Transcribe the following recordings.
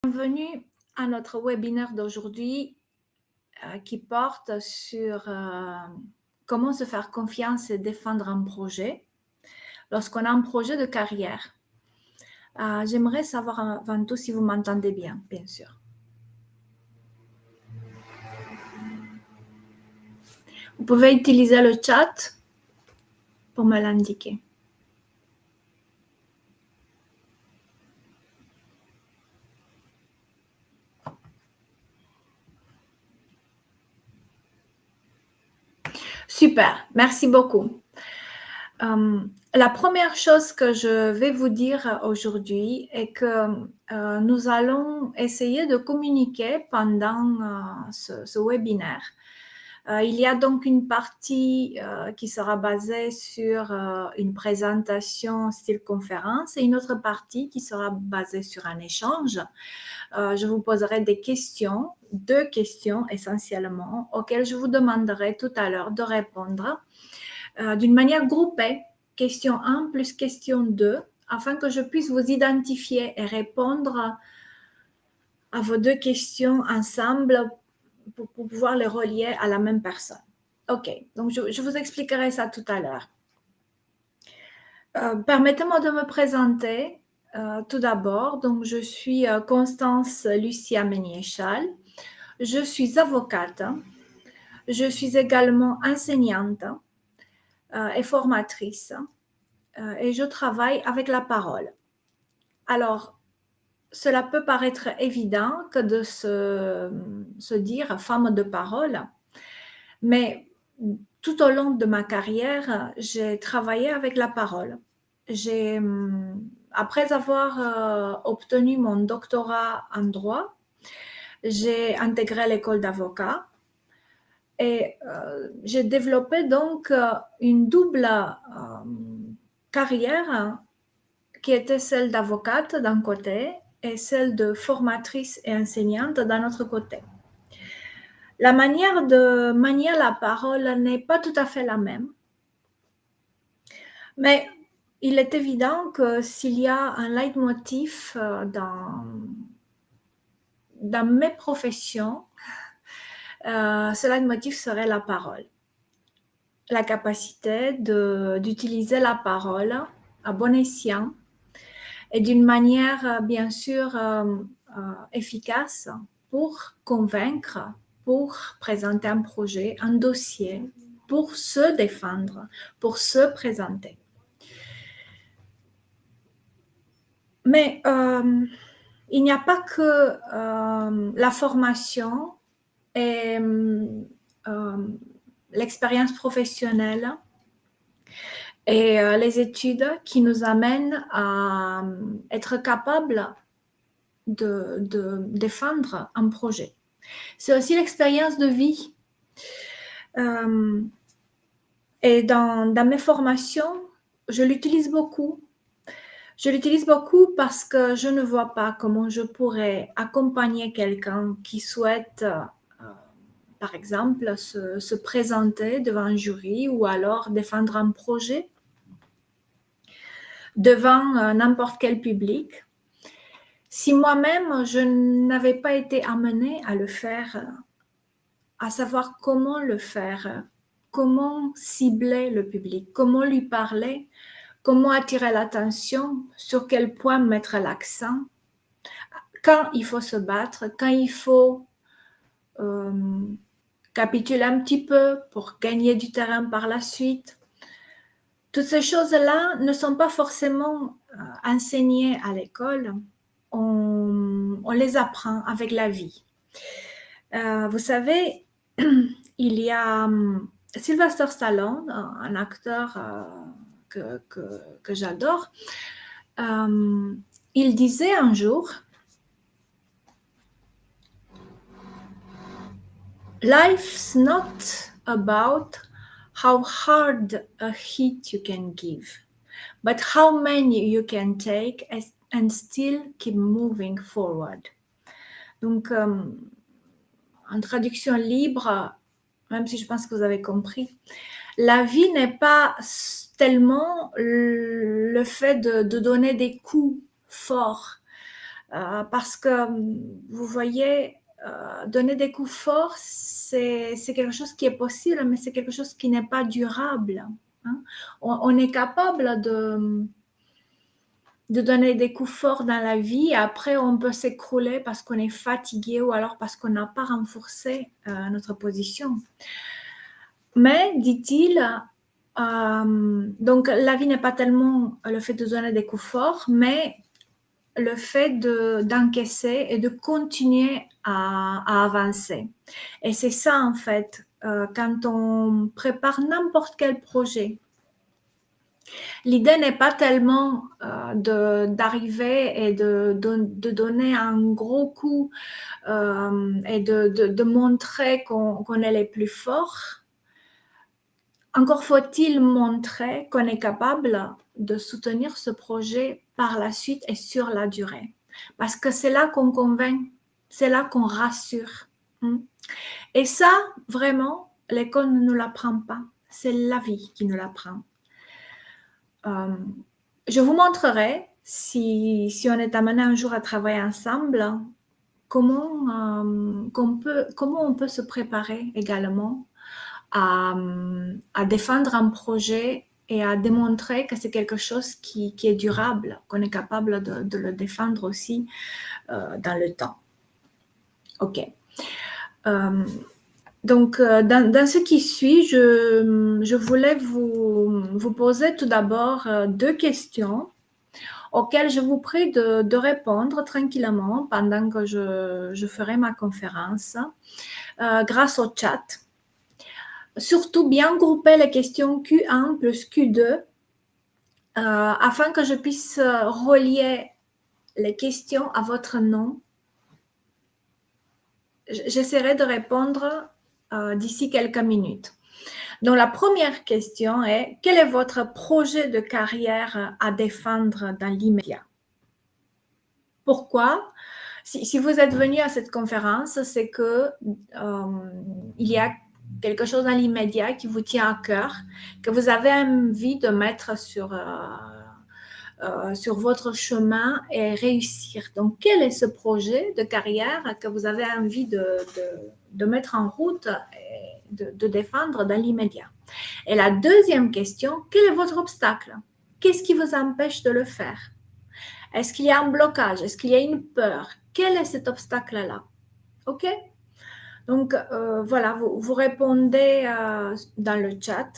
Bienvenue à notre webinaire d'aujourd'hui qui porte sur comment se faire confiance et défendre un projet lorsqu'on a un projet de carrière. J'aimerais savoir avant tout si vous m'entendez bien sûr. Vous pouvez utiliser le chat pour me l'indiquer. Super, merci beaucoup. La première chose que je vais vous dire aujourd'hui est que nous allons essayer de communiquer pendant ce webinaire. Il y a donc une partie qui sera basée sur une présentation style conférence et une autre partie qui sera basée sur un échange. Je vous poserai des questions, 2 questions essentiellement, auxquelles je vous demanderai tout à l'heure de répondre d'une manière groupée, question 1 plus question 2, afin que je puisse vous identifier et répondre à vos 2 questions ensemble pour pouvoir les relier à la même personne. OK, donc je vous expliquerai ça tout à l'heure. Permettez-moi de me présenter tout d'abord. Donc, je suis Constance Lucia Méniéchal. Je suis avocate. Je suis également enseignante et formatrice. Et je travaille avec la parole. Alors, cela peut paraître évident que de se dire femme de parole, mais tout au long de ma carrière, j'ai travaillé avec la parole. Après avoir obtenu mon doctorat en droit, j'ai intégré l'école d'avocat et j'ai développé donc une double carrière qui était celle d'avocate d'un côté et celle de formatrice et enseignante d'un autre côté. La manière de manier la parole n'est pas tout à fait la même, mais il est évident que s'il y a un leitmotiv dans mes professions, ce leitmotiv serait la parole. La capacité d'utiliser la parole à bon escient et d'une manière bien sûr efficace pour convaincre, pour présenter un projet, un dossier, pour se défendre, pour se présenter. Mais il n'y a pas que la formation et l'expérience professionnelle et les études qui nous amènent à être capables de défendre un projet. C'est aussi l'expérience de vie. Et dans mes formations, je l'utilise beaucoup. Je l'utilise beaucoup parce que je ne vois pas comment je pourrais accompagner quelqu'un qui souhaite, par exemple, se présenter devant un jury ou alors défendre un projet devant n'importe quel public. Si moi-même, je n'avais pas été amenée à le faire, à savoir comment le faire, comment cibler le public, comment lui parler, comment attirer l'attention, sur quel point mettre l'accent, quand il faut se battre, quand il faut capituler un petit peu pour gagner du terrain par la suite. Toutes ces choses-là ne sont pas forcément enseignées à l'école. On les apprend avec la vie. Vous savez, il y a Sylvester Stallone, un acteur que j'adore. Il disait un jour, life's not about how hard a hit you can give, but how many you can take and still keep moving forward. Donc, en traduction libre, même si je pense que vous avez compris, la vie n'est pas tellement le fait de donner des coups forts, Parce que, vous voyez, donner des coups forts, c'est quelque chose qui est possible, mais c'est quelque chose qui n'est pas durable. Hein. On est capable de donner des coups forts dans la vie, et après on peut s'écrouler parce qu'on est fatigué ou alors parce qu'on n'a pas renforcé notre position. Mais, dit-il, donc la vie n'est pas tellement le fait de donner des coups forts, mais le fait d'encaisser et de continuer à avancer. Et c'est ça, en fait, quand on prépare n'importe quel projet. L'idée n'est pas tellement d'arriver et de donner un gros coup et de montrer qu'on est les plus forts. Encore faut-il montrer qu'on est capable de soutenir ce projet par la suite et sur la durée. Parce que c'est là qu'on convainc, c'est là qu'on rassure. Et ça, vraiment, l'école ne nous l'apprend pas. C'est la vie qui nous l'apprend. Je vous montrerai, si on est amené un jour à travailler ensemble, comment on peut se préparer également à défendre un projet et à démontrer que c'est quelque chose qui est durable, qu'on est capable de le défendre aussi dans le temps. OK. Donc, dans ce qui suit, je voulais vous poser tout d'abord 2 questions auxquelles je vous prie de répondre tranquillement pendant que je ferai ma conférence grâce au chat. Surtout bien grouper les questions Q1 plus Q2 afin que je puisse relier les questions à votre nom. J'essaierai de répondre d'ici quelques minutes. Donc, la première question est, quel est votre projet de carrière à défendre dans l'immédiat? Pourquoi? Si vous êtes venu à cette conférence, c'est que il y a quelque chose dans l'immédiat qui vous tient à cœur, que vous avez envie de mettre sur votre chemin et réussir. Donc, quel est ce projet de carrière que vous avez envie de mettre en route et de défendre dans l'immédiat? Et la deuxième question, quel est votre obstacle? Qu'est-ce qui vous empêche de le faire? Est-ce qu'il y a un blocage? Est-ce qu'il y a une peur? Quel est cet obstacle-là? OK? Donc, voilà, vous répondez dans le chat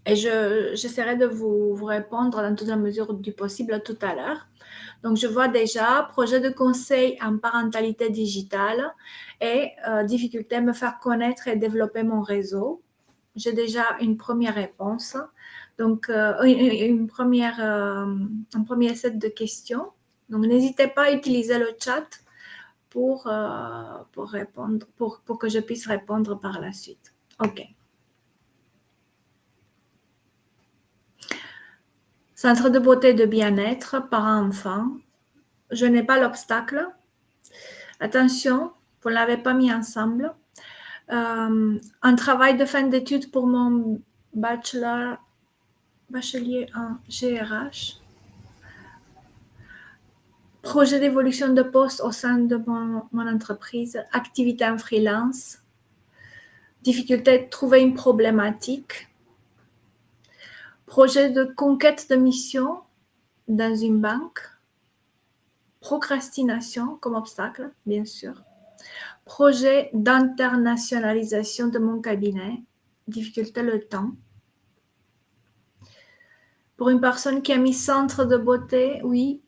et j'essaierai de vous répondre dans toute la mesure du possible tout à l'heure. Donc, je vois déjà projet de conseil en parentalité digitale et difficulté à me faire connaître et développer mon réseau. J'ai déjà une première réponse. Donc, un premier set de questions. Donc, n'hésitez pas à utiliser le chat pour répondre, pour que je puisse répondre par la suite. OK. Centre de beauté de bien-être, parents-enfants. Je n'ai pas l'obstacle. Attention, vous ne l'avez pas mis ensemble. Un travail de fin d'études pour mon bachelier en GRH. Projet d'évolution de poste au sein de mon entreprise. Activité en freelance. Difficulté de trouver une problématique. Projet de conquête de mission dans une banque. Procrastination comme obstacle, bien sûr. Projet d'internationalisation de mon cabinet. Difficulté le temps. Pour une personne qui a mis centre de beauté, oui.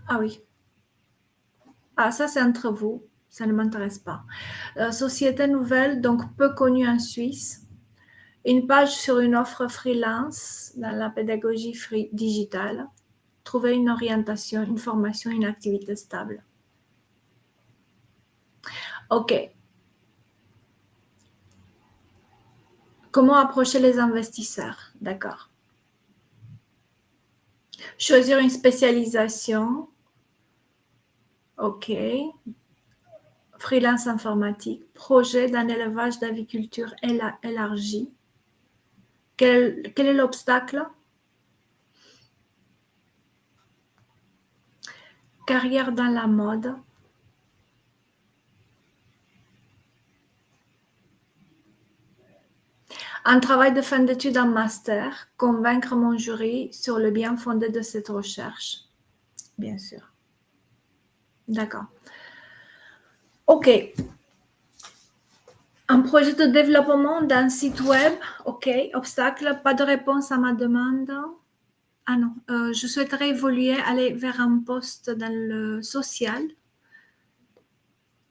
Ah oui. Ah, ça c'est entre vous. Ça ne m'intéresse pas. Société nouvelle, donc peu connue en Suisse. Une page sur une offre freelance dans la pédagogie digitale. Trouver une orientation, une formation, une activité stable. OK. Comment approcher les investisseurs? D'accord. Choisir une spécialisation. OK. Freelance informatique. Projet d'un élevage d'aviculture élargi. Quel est l'obstacle? carrière dans la mode. Un travail de fin d'études en master, convaincre mon jury sur le bien fondé de cette recherche. Bien sûr. D'accord. OK. Un projet de développement d'un site web. OK. Obstacle, pas de réponse à ma demande. Ah non, je souhaiterais évoluer, aller vers un poste dans le social.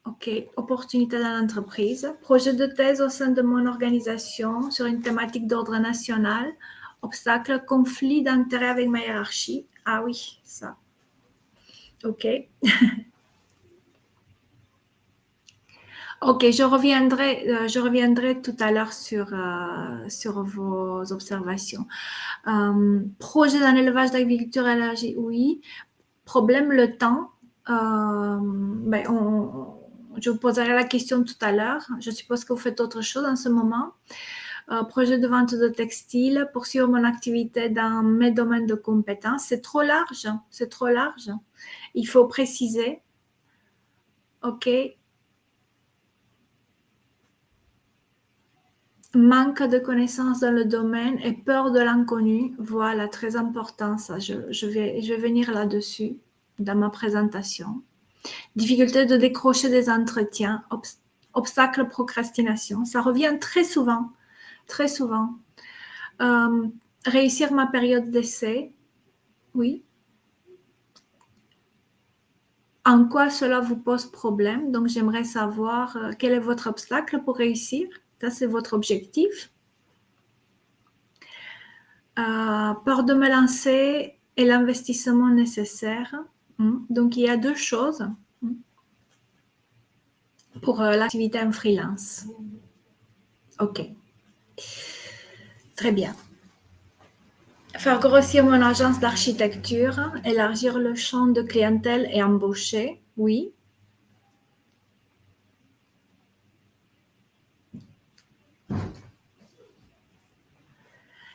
OK. Opportunité dans l'entreprise. Projet de thèse au sein de mon organisation sur une thématique d'ordre national. Obstacle, conflit d'intérêt avec ma hiérarchie. Ah oui, ça. OK. OK, je reviendrai tout à l'heure sur vos observations. Projet d'un élevage d'agriculture élargie, oui. Problème, le temps. Je vous poserai la question tout à l'heure. Je suppose que vous faites autre chose en ce moment. Projet de vente de textiles, poursuivre mon activité dans mes domaines de compétences. C'est trop large. C'est trop large. Il faut préciser. OK. Manque de connaissances dans le domaine et peur de l'inconnu. Voilà, très important ça. Je vais venir là-dessus dans ma présentation. Difficulté de décrocher des entretiens. Obstacle, procrastination. Ça revient très souvent. Très souvent. Réussir ma période d'essai. Oui. En quoi cela vous pose problème? Donc, j'aimerais savoir quel est votre obstacle pour réussir. Ça, c'est votre objectif. Peur de me lancer et l'investissement nécessaire. Donc, il y a deux choses pour l'activité en freelance. OK. Très bien. Faire grossir mon agence d'architecture, élargir le champ de clientèle et embaucher. Oui.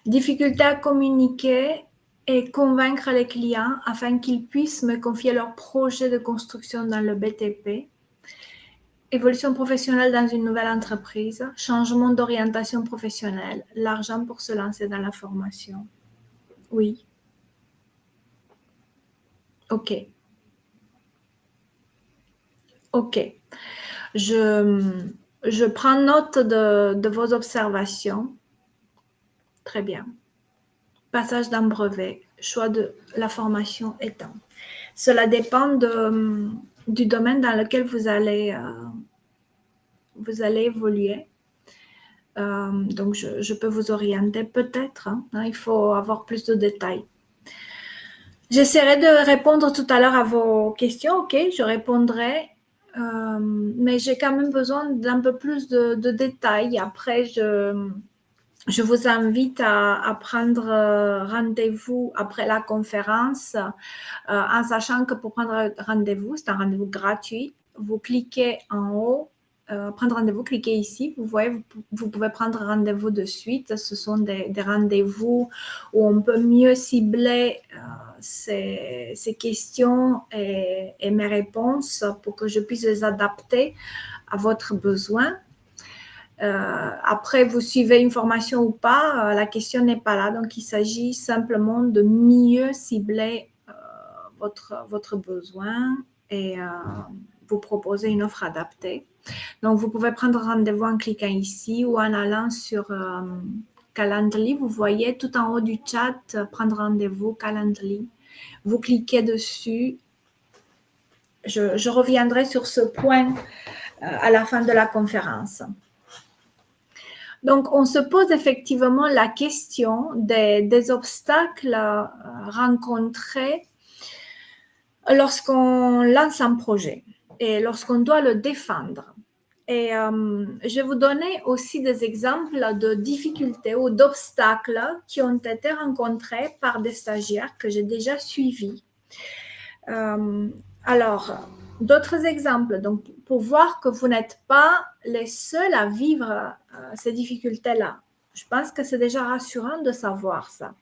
Difficulté à communiquer et convaincre les clients afin qu'ils puissent me confier leur projet de construction dans le BTP. Évolution professionnelle dans une nouvelle entreprise, changement d'orientation professionnelle, l'argent pour se lancer dans la formation. Oui. OK. OK. Je prends note de vos observations. Très bien. Passage d'un brevet, choix de la formation étant. Cela dépend du domaine dans lequel vous allez évoluer. Donc, je peux vous orienter peut-être. Il faut avoir plus de détails. J'essaierai de répondre tout à l'heure à vos questions. OK, je répondrai. Mais j'ai quand même besoin d'un peu plus de détails. Après, je vous invite à prendre rendez-vous après la conférence en sachant que pour prendre rendez-vous, c'est un rendez-vous gratuit. Vous cliquez en haut, prendre rendez-vous, cliquez ici. Vous voyez, vous pouvez prendre rendez-vous de suite. Ce sont des rendez-vous où on peut mieux cibler ces questions et mes réponses pour que je puisse les adapter à votre besoin. Après, vous suivez une formation ou pas, la question n'est pas là. Donc, il s'agit simplement de mieux cibler votre besoin et vous proposer une offre adaptée. Donc, vous pouvez prendre rendez-vous en cliquant ici ou en allant sur Calendly. Vous voyez tout en haut du chat, prendre rendez-vous, Calendly. Vous cliquez dessus. Je reviendrai sur ce point à la fin de la conférence. Donc, on se pose effectivement la question des obstacles rencontrés lorsqu'on lance un projet et lorsqu'on doit le défendre. Et je vais vous donner aussi des exemples de difficultés ou d'obstacles qui ont été rencontrés par des stagiaires que j'ai déjà suivis. Alors, d'autres exemples, donc pour voir que vous n'êtes pas les seuls à vivre ces difficultés-là. Je pense que c'est déjà rassurant de savoir ça.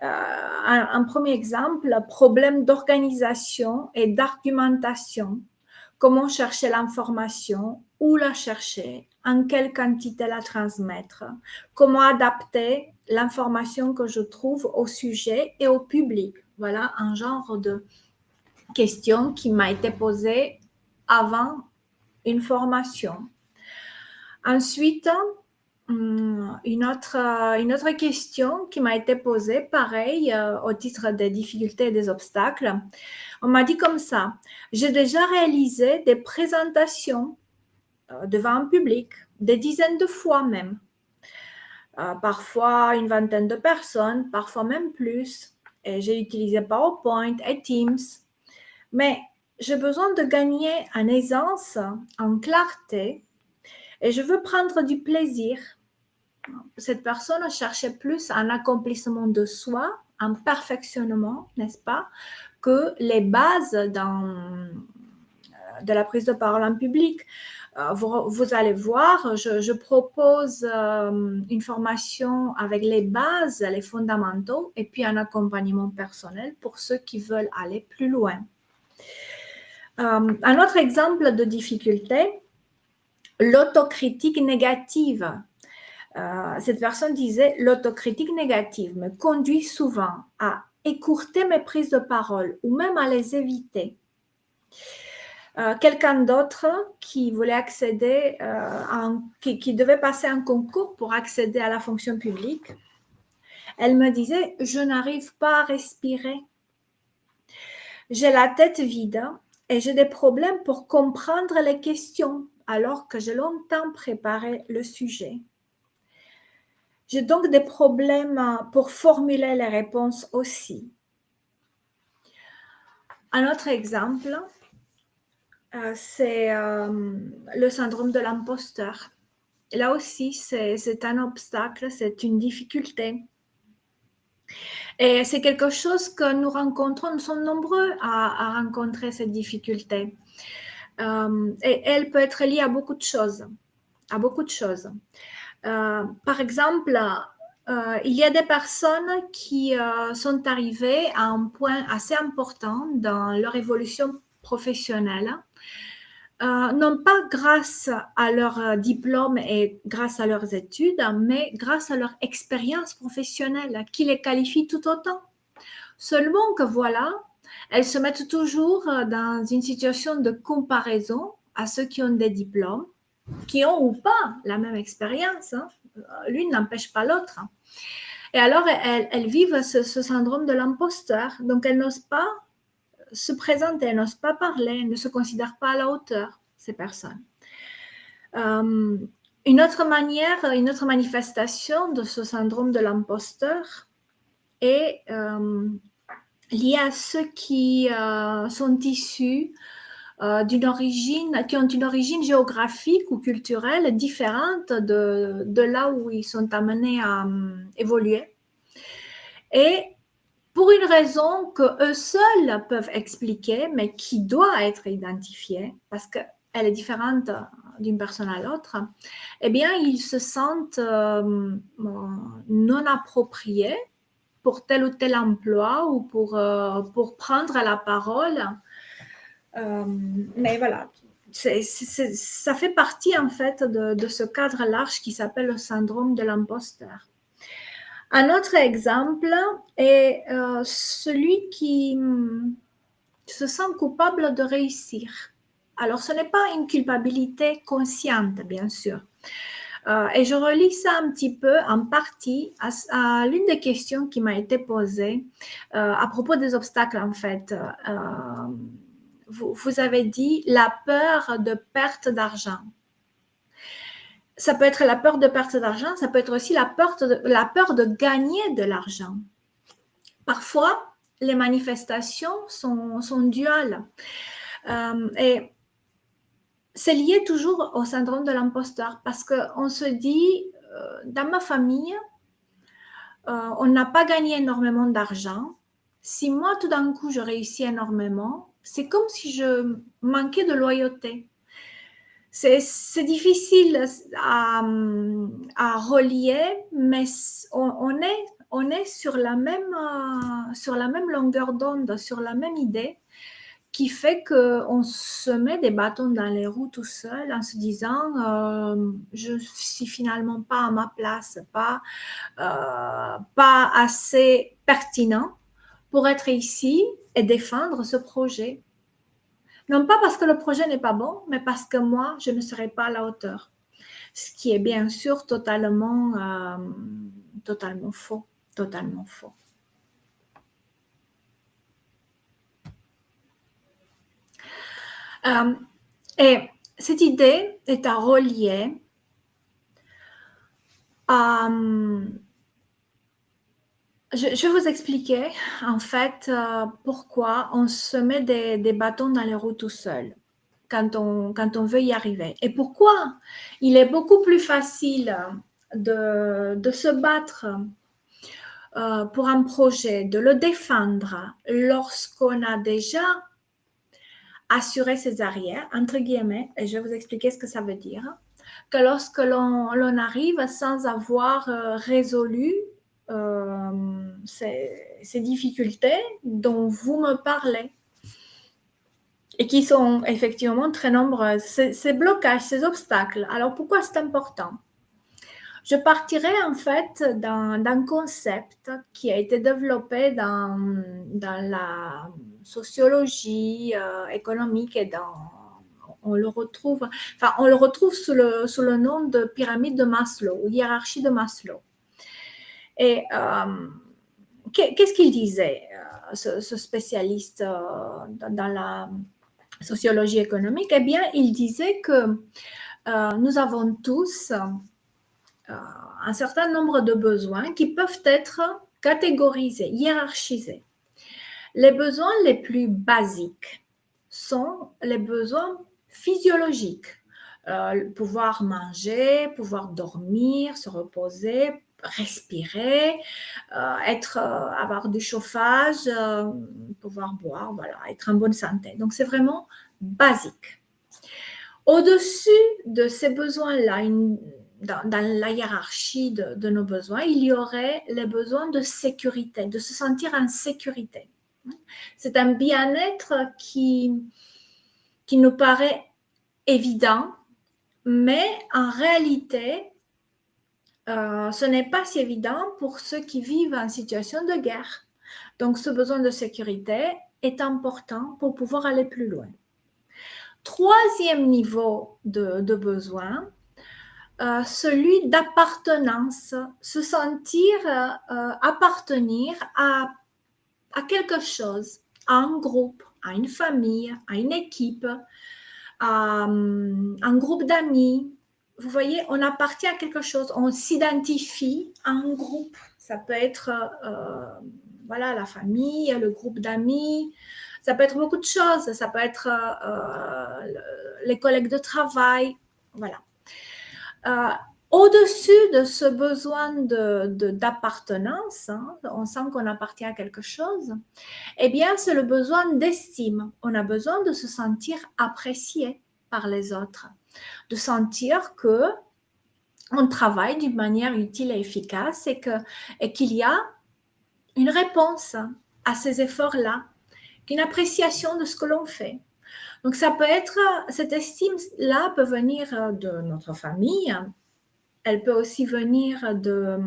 Un premier exemple, problème d'organisation et d'argumentation. Comment chercher l'information, où la chercher, en quelle quantité la transmettre, comment adapter l'information que je trouve au sujet et au public. Voilà un genre de question qui m'a été posée avant une formation. Ensuite, une autre question qui m'a été posée, pareil, au titre des difficultés et des obstacles. On m'a dit comme ça, j'ai déjà réalisé des présentations devant un public, des dizaines de fois même. Parfois une vingtaine de personnes, parfois même plus. Et j'ai utilisé PowerPoint et Teams. Mais j'ai besoin de gagner en aisance, en clarté, et je veux prendre du plaisir. Cette personne cherchait plus un accomplissement de soi, un perfectionnement, n'est-ce pas, que les bases de la prise de parole en public. Vous allez voir, je propose une formation avec les bases, les fondamentaux, et puis un accompagnement personnel pour ceux qui veulent aller plus loin. Un autre exemple de difficulté, l'autocritique négative. Cette personne disait, l'autocritique négative me conduit souvent à écourter mes prises de parole ou même à les éviter. Quelqu'un d'autre qui voulait accéder, qui devait passer un concours pour accéder à la fonction publique, elle me disait, je n'arrive pas à respirer. J'ai la tête vide et j'ai des problèmes pour comprendre les questions alors que j'ai longtemps préparé le sujet. J'ai donc des problèmes pour formuler les réponses aussi. Un autre exemple, c'est le syndrome de l'imposteur. Là aussi, c'est un obstacle, c'est une difficulté. Et c'est quelque chose que nous rencontrons, nous sommes nombreux à rencontrer cette difficulté. Et elle peut être liée à beaucoup de choses. Par exemple, il y a des personnes qui sont arrivées à un point assez important dans leur évolution professionnelle, non pas grâce à leur diplôme et grâce à leurs études, mais grâce à leur expérience professionnelle qui les qualifie tout autant. Seulement que voilà, elles se mettent toujours dans une situation de comparaison à ceux qui ont des diplômes, qui ont ou pas la même expérience. L'une n'empêche pas l'autre. Et alors, elles vivent ce syndrome de l'imposteur. Donc, elles n'osent pas se présenter, elles n'osent pas parler, elles ne se considèrent pas à la hauteur, ces personnes. Une autre manifestation de ce syndrome de l'imposteur est liée à ceux qui sont issus qui ont une origine géographique ou culturelle différente de là où ils sont amenés à évoluer. Et pour une raison que eux seuls peuvent expliquer, mais qui doit être identifiée, parce qu'elle est différente d'une personne à l'autre, eh bien, ils se sentent non appropriés pour tel ou tel emploi ou pour prendre la parole. Mais voilà, ça fait partie en fait de ce cadre large qui s'appelle le syndrome de l'imposteur. Un autre exemple est celui qui se sent coupable de réussir. Alors, ce n'est pas une culpabilité consciente, bien sûr. Et je relis ça un petit peu en partie à l'une des questions qui m'a été posée à propos des obstacles, en fait. Vous avez dit la peur de perte d'argent. Ça peut être la peur de perte d'argent, ça peut être aussi la peur de gagner de l'argent. Parfois, les manifestations sont duales. Et c'est lié toujours au syndrome de l'imposteur parce qu'on se dit, dans ma famille, on n'a pas gagné énormément d'argent. Si moi, tout d'un coup, je réussis énormément, c'est comme si je manquais de loyauté. C'est difficile à relier, mais on on est sur la même longueur d'onde, sur la même idée, qui fait qu'on se met des bâtons dans les roues tout seul en se disant je suis finalement pas à ma place, pas assez pertinent pour être ici et défendre ce projet. Non pas parce que le projet n'est pas bon, mais parce que moi, je ne serai pas à la hauteur. Ce qui est bien sûr totalement faux. Totalement faux. Et cette idée est à relier à... Je vais vous expliquer en fait pourquoi on se met des bâtons dans les roues tout seul quand on veut y arriver. Et pourquoi il est beaucoup plus facile de se battre pour un projet, de le défendre lorsqu'on a déjà assuré ses arrières, entre guillemets, et je vais vous expliquer ce que ça veut dire, que lorsque l'on arrive sans avoir résolu ces difficultés dont vous me parlez et qui sont effectivement très nombreuses, ces blocages, ces obstacles. Alors pourquoi c'est important? Je partirai en fait d'un concept qui a été développé dans la sociologie économique et on le retrouve sous le nom de pyramide de Maslow ou hiérarchie de Maslow. Et qu'est-ce qu'il disait, ce spécialiste dans la sociologie économique? Eh bien, il disait que nous avons tous un certain nombre de besoins qui peuvent être catégorisés, hiérarchisés. Les besoins les plus basiques sont les besoins physiologiques. Pouvoir manger, pouvoir dormir, se reposer, respirer, avoir du chauffage, pouvoir boire, voilà, être en bonne santé. Donc, c'est vraiment basique. Au-dessus de ces besoins-là, dans la hiérarchie de nos besoins, il y aurait les besoins de sécurité, de se sentir en sécurité. C'est un bien-être qui nous paraît évident, mais en réalité, ce n'est pas si évident pour ceux qui vivent en situation de guerre. Donc, ce besoin de sécurité est important pour pouvoir aller plus loin. Troisième niveau de besoin, celui d'appartenance, se sentir appartenir à quelque chose, à un groupe, à une famille, à une équipe, à un groupe d'amis. Vous voyez, on appartient à quelque chose, on s'identifie à un groupe. Ça peut être voilà, la famille, le groupe d'amis, ça peut être beaucoup de choses, ça peut être les collègues de travail, voilà. Au-dessus de ce besoin d'appartenance, on sent qu'on appartient à quelque chose, eh bien, c'est le besoin d'estime. On a besoin de se sentir apprécié par les autres, de sentir qu'on travaille d'une manière utile et efficace et qu'il y a une réponse à ces efforts-là, une appréciation de ce que l'on fait. Donc, ça peut être, cette estime-là peut venir de notre famille, elle peut aussi venir de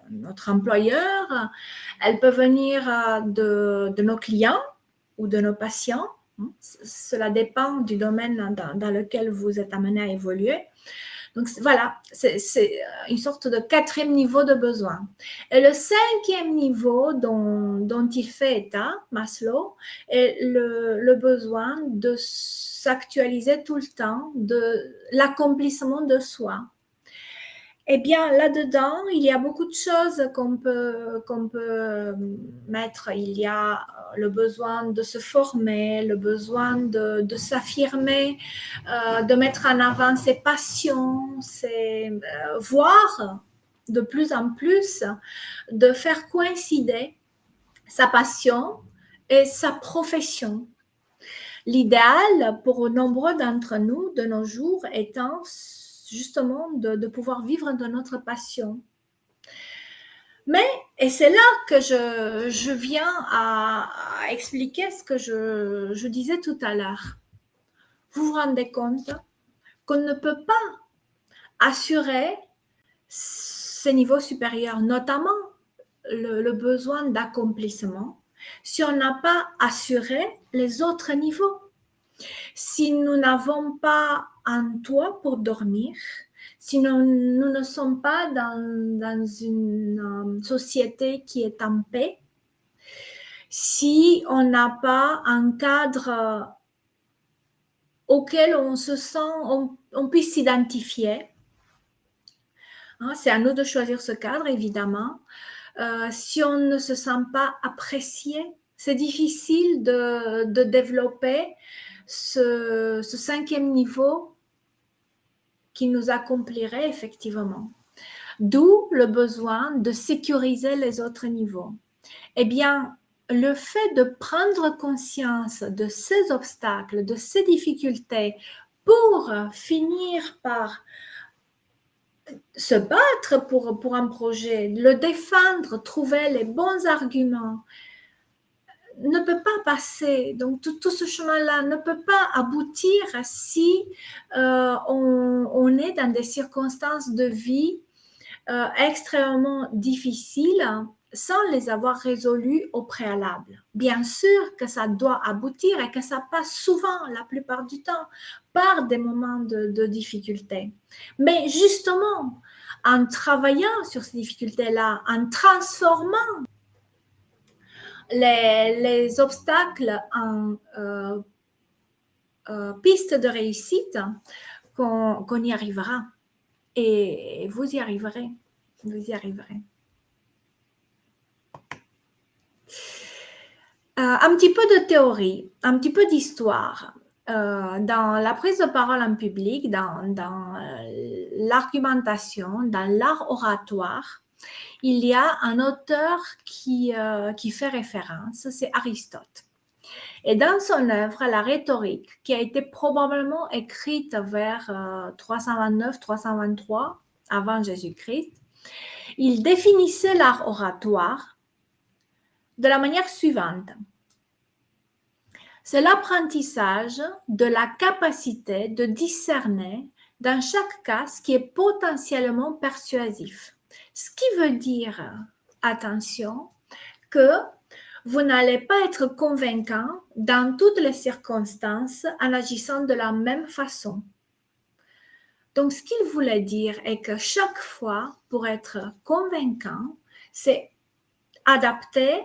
notre employeur, elle peut venir de nos clients ou de nos patients. Cela dépend du domaine dans lequel vous êtes amené à évoluer. Donc voilà, c'est une sorte de quatrième niveau de besoin. Et le cinquième niveau dont il fait état, Maslow, est le besoin de s'actualiser tout le temps, de l'accomplissement de soi. Eh bien, là-dedans, il y a beaucoup de choses qu'on peut mettre. Il y a le besoin de se former, le besoin de s'affirmer, de mettre en avant ses passions, voire de plus en plus de faire coïncider sa passion et sa profession. L'idéal pour nombreux d'entre nous de nos jours étant justement de pouvoir vivre de notre passion, Et c'est là que je viens à expliquer ce que je disais tout à l'heure. Vous vous rendez compte qu'on ne peut pas assurer ces niveaux supérieurs, notamment le besoin d'accomplissement, si on n'a pas assuré les autres niveaux. Si nous n'avons pas un toit pour dormir, si nous ne sommes pas dans une société qui est en paix, si on n'a pas un cadre auquel on se sent, on puisse s'identifier, hein, c'est à nous de choisir ce cadre, évidemment. Si on ne se sent pas apprécié, c'est difficile de développer ce cinquième niveau qui nous accomplirait effectivement. D'où le besoin de sécuriser les autres niveaux. Eh bien, le fait de prendre conscience de ces obstacles, de ces difficultés, pour finir par se battre pour un projet, le défendre, trouver les bons arguments, ne peut pas passer. Donc, tout ce chemin-là ne peut pas aboutir si on est dans des circonstances de vie extrêmement difficiles sans les avoir résolues au préalable. Bien sûr que ça doit aboutir et que ça passe souvent, la plupart du temps, par des moments de difficulté. Mais justement, en travaillant sur ces difficultés-là, en transformant les obstacles en pistes de réussite, qu'on y arrivera. Et vous y arriverez. Vous y arriverez. Un petit peu de théorie, un petit peu d'histoire. Dans la prise de parole en public, dans l'argumentation, dans l'art oratoire, il y a un auteur qui fait référence, c'est Aristote. Et dans son œuvre, la rhétorique, qui a été probablement écrite vers 329-323 avant Jésus-Christ, il définissait l'art oratoire de la manière suivante. C'est l'apprentissage de la capacité de discerner dans chaque cas ce qui est potentiellement persuasif. Ce qui veut dire, attention, que vous n'allez pas être convaincant dans toutes les circonstances en agissant de la même façon. Donc, ce qu'il voulait dire est que chaque fois, pour être convaincant, c'est adapter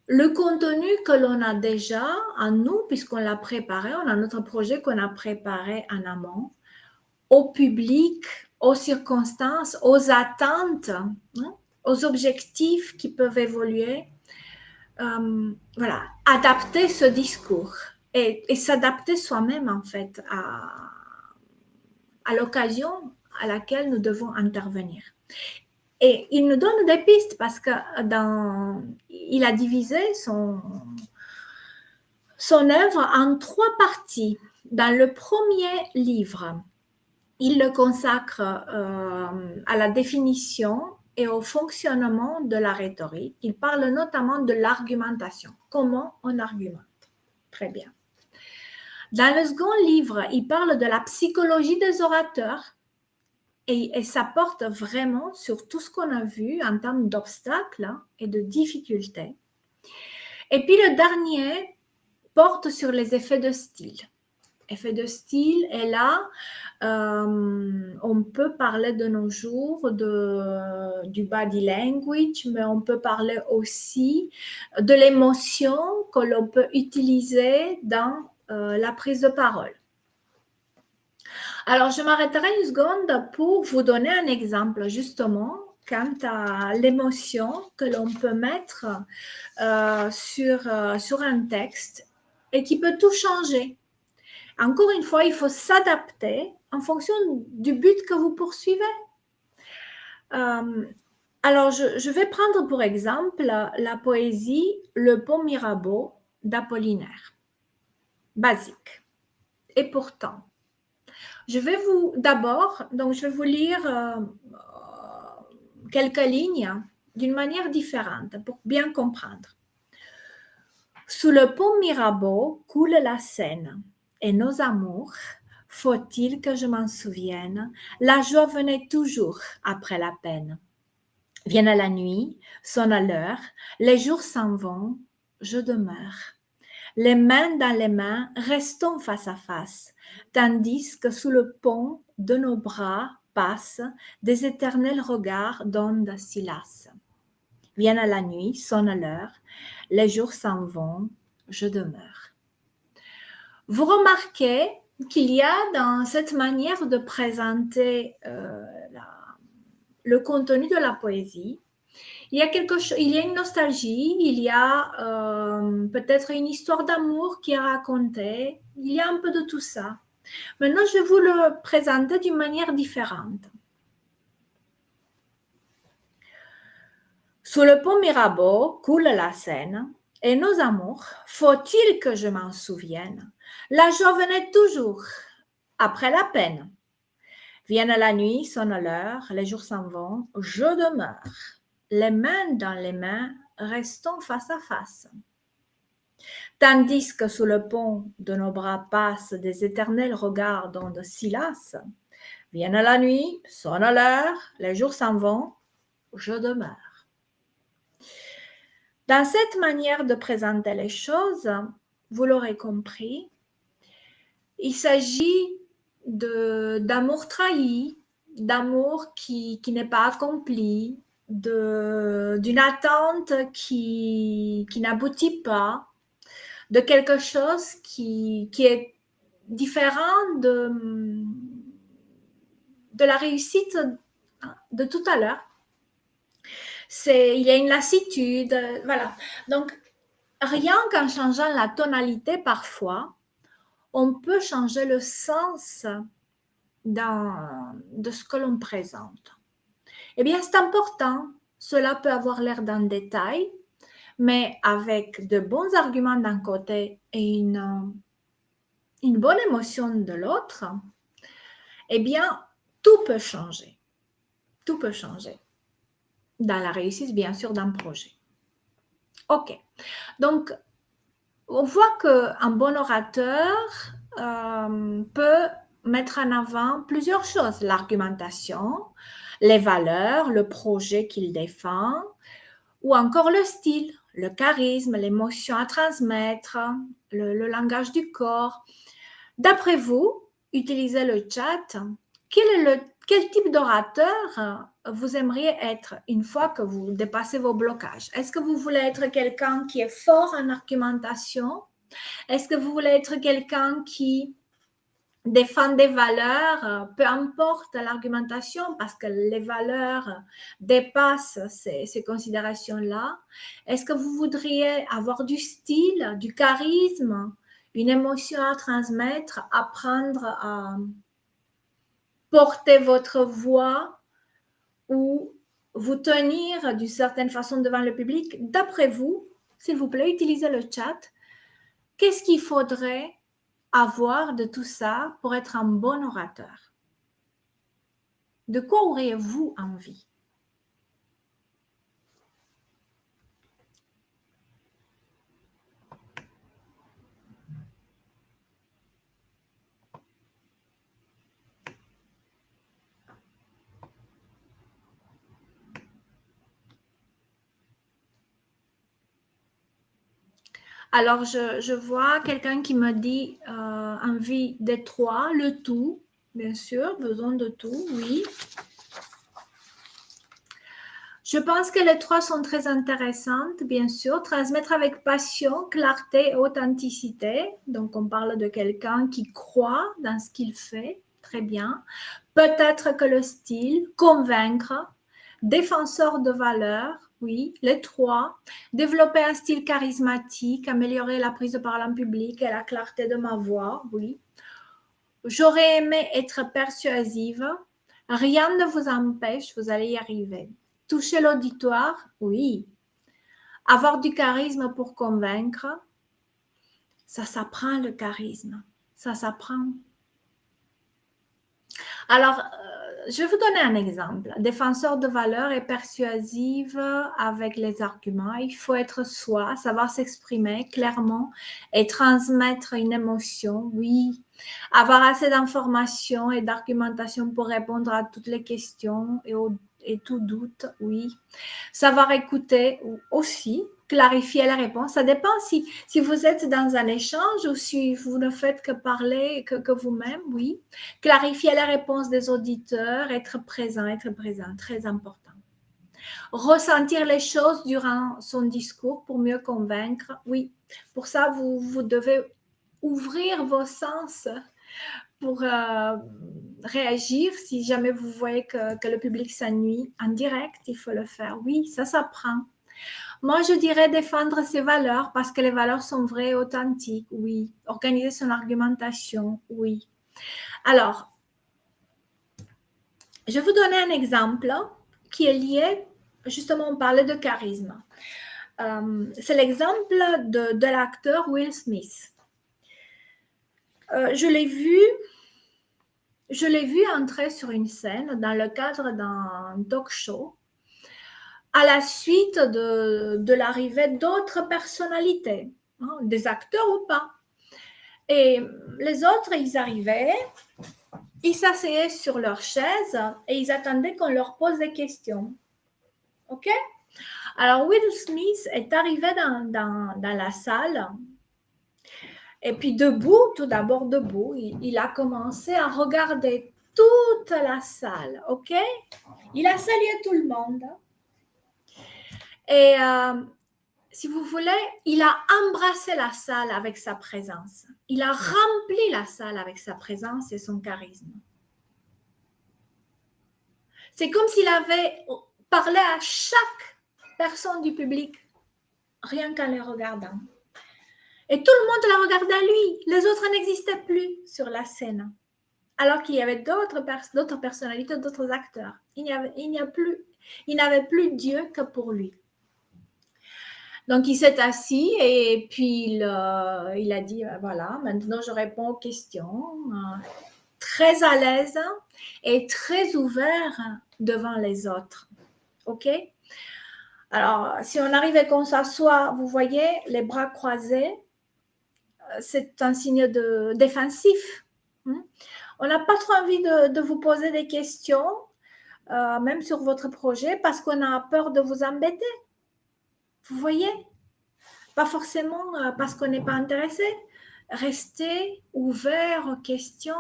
le contenu que l'on a déjà en nous, puisqu'on l'a préparé, on a notre projet qu'on a préparé en amont, au public, aux circonstances, aux attentes, hein, aux objectifs qui peuvent évoluer. Voilà, adapter ce discours et s'adapter soi-même en fait à l'occasion à laquelle nous devons intervenir. Et il nous donne des pistes parce que il a divisé son œuvre en 3 parties. Dans le premier livre, il le consacre à la définition et au fonctionnement de la rhétorique. Il parle notamment de l'argumentation. Comment on argumente? Très bien. Dans le second livre, il parle de la psychologie des orateurs et ça porte vraiment sur tout ce qu'on a vu en termes d'obstacles et de difficultés. Et puis le dernier porte sur les effets de style. Effet de style, et là, on peut parler de nos jours du body language, mais on peut parler aussi de l'émotion que l'on peut utiliser dans la prise de parole. Alors, je m'arrêterai une seconde pour vous donner un exemple, justement, quant à l'émotion que l'on peut mettre sur un texte et qui peut tout changer. Encore une fois, il faut s'adapter en fonction du but que vous poursuivez. Alors, je vais prendre pour exemple la poésie Le Pont Mirabeau d'Apollinaire. Basique. Et pourtant, je vais vous lire quelques lignes d'une manière différente pour bien comprendre. Sous le pont Mirabeau coule la Seine et nos amours, faut-il que je m'en souvienne, la joie venait toujours après la peine. Vienne la nuit, sonne l'heure, les jours s'en vont, je demeure. Les mains dans les mains, restons face à face, tandis que sous le pont de nos bras passent des éternels regards d'ondes si lasses. Vienne la nuit, sonne l'heure, les jours s'en vont, je demeure. Vous remarquez qu'il y a dans cette manière de présenter le contenu de la poésie, il y a une nostalgie, il y a peut-être une histoire d'amour qui est racontée, il y a un peu de tout ça. Maintenant, je vais vous le présenter d'une manière différente. Sous le pont Mirabeau coule la Seine, et nos amours, faut-il que je m'en souvienne, la joie venait toujours après la peine. Vienne la nuit, sonne l'heure, les jours s'en vont, je demeure. Les mains dans les mains, restons face à face. Tandis que sous le pont de nos bras passent des éternels regards d'ondes si lasses, vienne la nuit, sonne l'heure, les jours s'en vont, je demeure. Dans cette manière de présenter les choses, vous l'aurez compris, il s'agit d'amour trahi, d'amour qui n'est pas accompli, d'une attente qui n'aboutit pas, de quelque chose qui est différent de la réussite de tout à l'heure. Il y a une lassitude, voilà. Donc, rien qu'en changeant la tonalité parfois, on peut changer le sens de ce que l'on présente. Eh bien, c'est important. Cela peut avoir l'air d'un détail, mais avec de bons arguments d'un côté et une bonne émotion de l'autre, eh bien, tout peut changer. Tout peut changer. Dans la réussite, bien sûr, d'un projet. OK. Donc, on voit qu'un bon orateur peut mettre en avant plusieurs choses. L'argumentation, les valeurs, le projet qu'il défend, ou encore le style, le charisme, l'émotion à transmettre, le langage du corps. D'après vous, utilisez le chat. Quel type d'orateur vous aimeriez être une fois que vous dépassez vos blocages? Est-ce que vous voulez être quelqu'un qui est fort en argumentation? Est-ce que vous voulez être quelqu'un qui défend des valeurs, peu importe l'argumentation, parce que les valeurs dépassent ces considérations-là? Est-ce que vous voudriez avoir du style, du charisme, une émotion à transmettre, apprendre à porter votre voix ou vous tenir d'une certaine façon devant le public? D'après vous, s'il vous plaît, utilisez le chat. Qu'est-ce qu'il faudrait avoir de tout ça pour être un bon orateur? De quoi auriez-vous envie? Alors, je vois quelqu'un qui me dit envie des trois, le tout, bien sûr, besoin de tout, oui. Je pense que les trois sont très intéressantes, bien sûr. Transmettre avec passion, clarté et authenticité. Donc, on parle de quelqu'un qui croit dans ce qu'il fait. Très bien. Peut-être que le style, convaincre, défenseur de valeurs, oui, les trois. Développer un style charismatique, améliorer la prise de parole en public et la clarté de ma voix, oui. J'aurais aimé être persuasive. Rien ne vous empêche, vous allez y arriver. Toucher l'auditoire, oui. Avoir du charisme pour convaincre, ça s'apprend le charisme. Ça s'apprend. Alors, je vais vous donner un exemple. Défenseur de valeurs et persuasive avec les arguments. Il faut être soi, savoir s'exprimer clairement et transmettre une émotion, oui. Avoir assez d'informations et d'argumentation pour répondre à toutes les questions et tout doute, oui. Savoir écouter aussi, clarifier la réponse. Ça dépend si vous êtes dans un échange ou si vous ne faites que parler que vous-même, oui. Clarifier la réponse des auditeurs, être présent, très important. Ressentir les choses durant son discours pour mieux convaincre, oui. Pour ça, vous devez ouvrir vos sens pour réagir. Si jamais vous voyez que le public s'ennuie en direct, il faut le faire. Oui, ça s'apprend. Moi, je dirais défendre ses valeurs parce que les valeurs sont vraies et authentiques, oui. Organiser son argumentation, oui. Alors, je vais vous donner un exemple qui est lié, justement, on parlait de charisme. C'est l'exemple de l'acteur Will Smith. Je l'ai vu entrer sur une scène dans le cadre d'un talk show à la suite de l'arrivée d'autres personnalités, hein, des acteurs ou pas. Et les autres, ils arrivaient, ils s'asseyaient sur leur chaise et ils attendaient qu'on leur pose des questions. OK? Alors, Will Smith est arrivé dans la salle et puis debout, tout d'abord debout, il a commencé à regarder toute la salle. OK? Il a salué tout le monde. Et si vous voulez, il a embrassé la salle avec sa présence. Il a rempli la salle avec sa présence et son charisme. C'est comme s'il avait parlé à chaque personne du public, rien qu'en les regardant. Et tout le monde la regardait à lui. Les autres n'existaient plus sur la scène. Alors qu'il y avait d'autres personnalités, d'autres acteurs. Il n'avait plus Dieu que pour lui. Donc, il s'est assis et puis il a dit, voilà, maintenant je réponds aux questions. Très à l'aise et très ouvert devant les autres. OK? Alors, si on arrive et qu'on s'assoit, vous voyez, les bras croisés, c'est un signe défensif. On n'a pas trop envie de vous poser des questions, même sur votre projet, parce qu'on a peur de vous embêter. Vous voyez? Pas forcément parce qu'on n'est pas intéressé. Restez ouvert aux questions.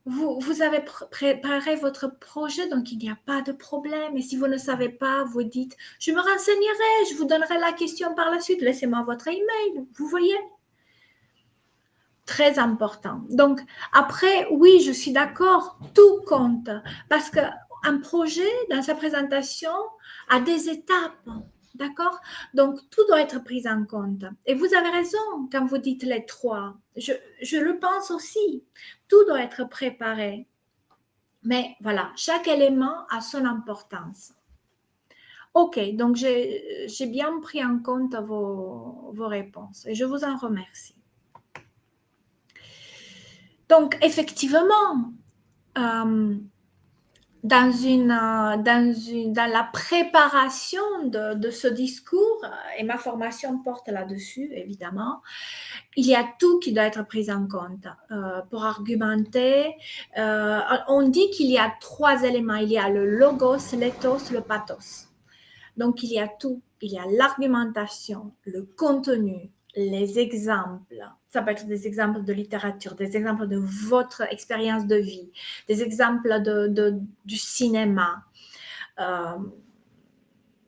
Vous avez préparé votre projet, donc il n'y a pas de problème. Et si vous ne savez pas, vous dites, je me renseignerai, je vous donnerai la question par la suite. Laissez-moi votre email. Vous voyez? Très important. Donc, après, oui, je suis d'accord, tout compte. Parce qu'un projet, dans sa présentation, a des étapes. D'accord? Donc, tout doit être pris en compte. Et vous avez raison quand vous dites les trois. Je le pense aussi. Tout doit être préparé. Mais voilà, chaque élément a son importance. OK, donc j'ai bien pris en compte vos réponses et je vous en remercie. Donc, effectivement, dans la préparation de ce discours, et ma formation porte là-dessus, évidemment, il y a tout qui doit être pris en compte pour argumenter. On dit qu'il y a 3 éléments. Il y a le logos, l'éthos, le pathos. Donc, il y a tout. Il y a l'argumentation, le contenu, les exemples. Ça peut être des exemples de littérature, des exemples de votre expérience de vie, des exemples du cinéma,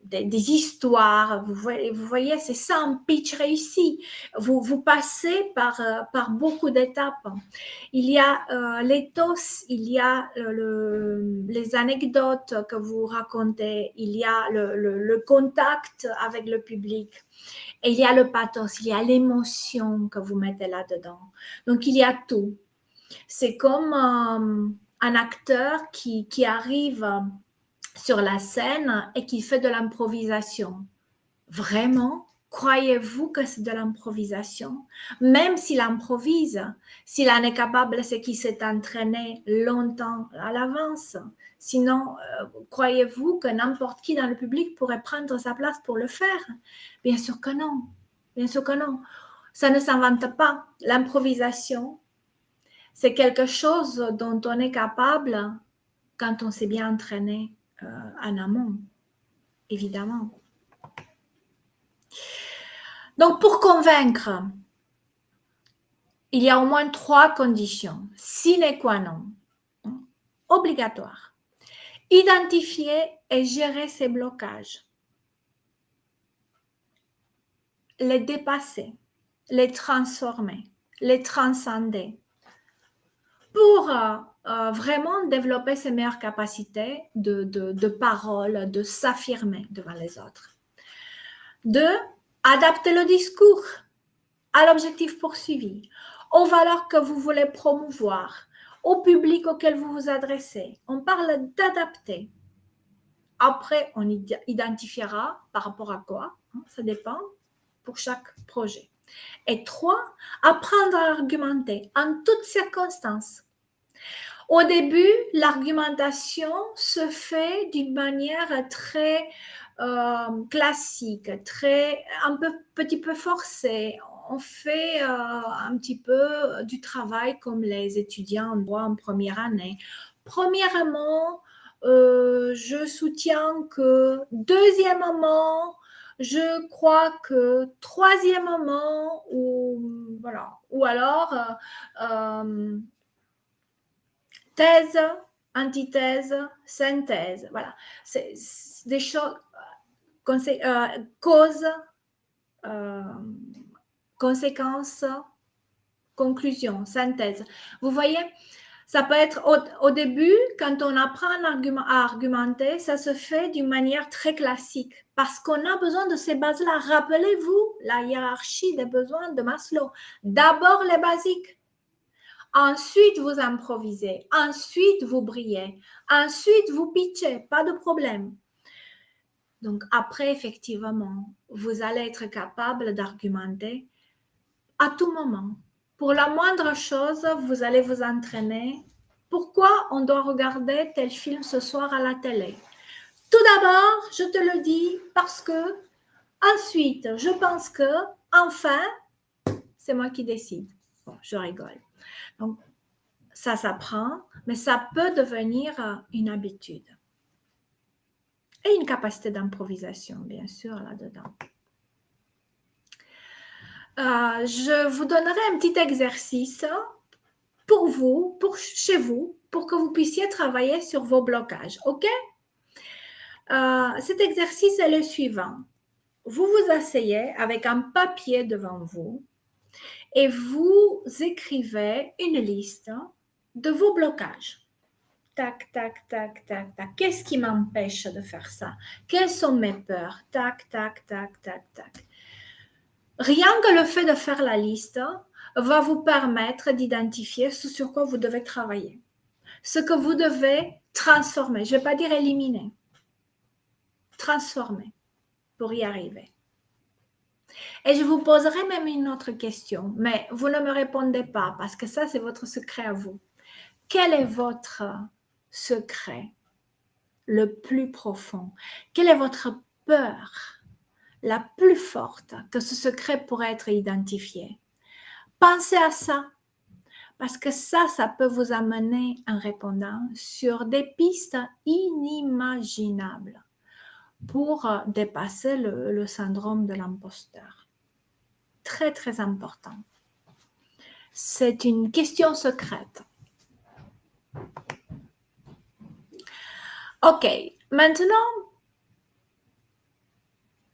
des histoires. Vous voyez, c'est ça un pitch réussi. Vous passez par beaucoup d'étapes. Il y a l'éthos, il y a les anecdotes que vous racontez, il y a le contact avec le public. Et il y a le pathos, il y a l'émotion que vous mettez là-dedans. Donc, il y a tout. C'est comme un acteur qui arrive sur la scène et qui fait de l'improvisation. Vraiment, Croyez-vous que c'est de l'improvisation? Même s'il improvise, s'il en est capable, c'est qu'il s'est entraîné longtemps à l'avance. Sinon, croyez-vous que n'importe qui dans le public pourrait prendre sa place pour le faire? Bien sûr que non. Bien sûr que non. Ça ne s'invente pas. L'improvisation, c'est quelque chose dont on est capable quand on s'est bien entraîné en amont, évidemment. Donc, pour convaincre, il y a au moins 3 conditions, sine qua non, obligatoires. Identifier et gérer ces blocages, les dépasser, les transformer, les transcender, pour vraiment développer ses meilleures capacités de parole, de s'affirmer devant les autres. 2, adapter le discours à l'objectif poursuivi, aux valeurs que vous voulez promouvoir, au public auquel vous vous adressez. On parle d'adapter. Après, on identifiera par rapport à quoi, ça dépend pour chaque projet. Et 3, apprendre à argumenter en toutes circonstances. Au début, l'argumentation se fait d'une manière très classique, un petit peu forcée. On fait un petit peu du travail comme les étudiants en droit en première année. Premièrement, je soutiens que. Deuxièmement, je crois que. Troisièmement, voilà. Ou alors, thèse, antithèse, synthèse. Voilà. C'est des choses, cause, conséquence, conclusion, synthèse. Vous voyez, ça peut être au début, quand on apprend à argumenter, ça se fait d'une manière très classique parce qu'on a besoin de ces bases-là. Rappelez-vous la hiérarchie des besoins de Maslow. D'abord les basiques. Ensuite, vous improvisez. Ensuite, vous brillez. Ensuite, vous pitchez. Pas de problème. Donc, après, effectivement, vous allez être capable d'argumenter à tout moment. Pour la moindre chose, vous allez vous entraîner. Pourquoi on doit regarder tel film ce soir à la télé? Tout d'abord, je te le dis parce que, ensuite, je pense que, enfin, c'est moi qui décide. Bon, je rigole. Donc, ça s'apprend, mais ça peut devenir une habitude. Et une capacité d'improvisation, bien sûr, là-dedans. Je vous donnerai un petit exercice pour vous, chez vous, pour que vous puissiez travailler sur vos blocages, ok? Cet exercice est le suivant. Vous vous asseyez avec un papier devant vous et vous écrivez une liste de vos blocages. Tac, tac, tac, tac, tac. Qu'est-ce qui m'empêche de faire ça? Quelles sont mes peurs? Tac, tac, tac, tac, tac. Rien que le fait de faire la liste va vous permettre d'identifier ce sur quoi vous devez travailler. Ce que vous devez transformer. Je ne vais pas dire éliminer. Transformer pour y arriver. Et je vous poserai même une autre question, mais vous ne me répondez pas parce que ça, c'est votre secret à vous. Quel est votre secret le plus profond? Quelle est votre peur la plus forte que ce secret pourrait être identifié? Pensez à ça, parce que ça peut vous amener en répondant sur des pistes inimaginables pour dépasser le syndrome de l'imposteur. Très, très important. C'est une question secrète. Ok, maintenant,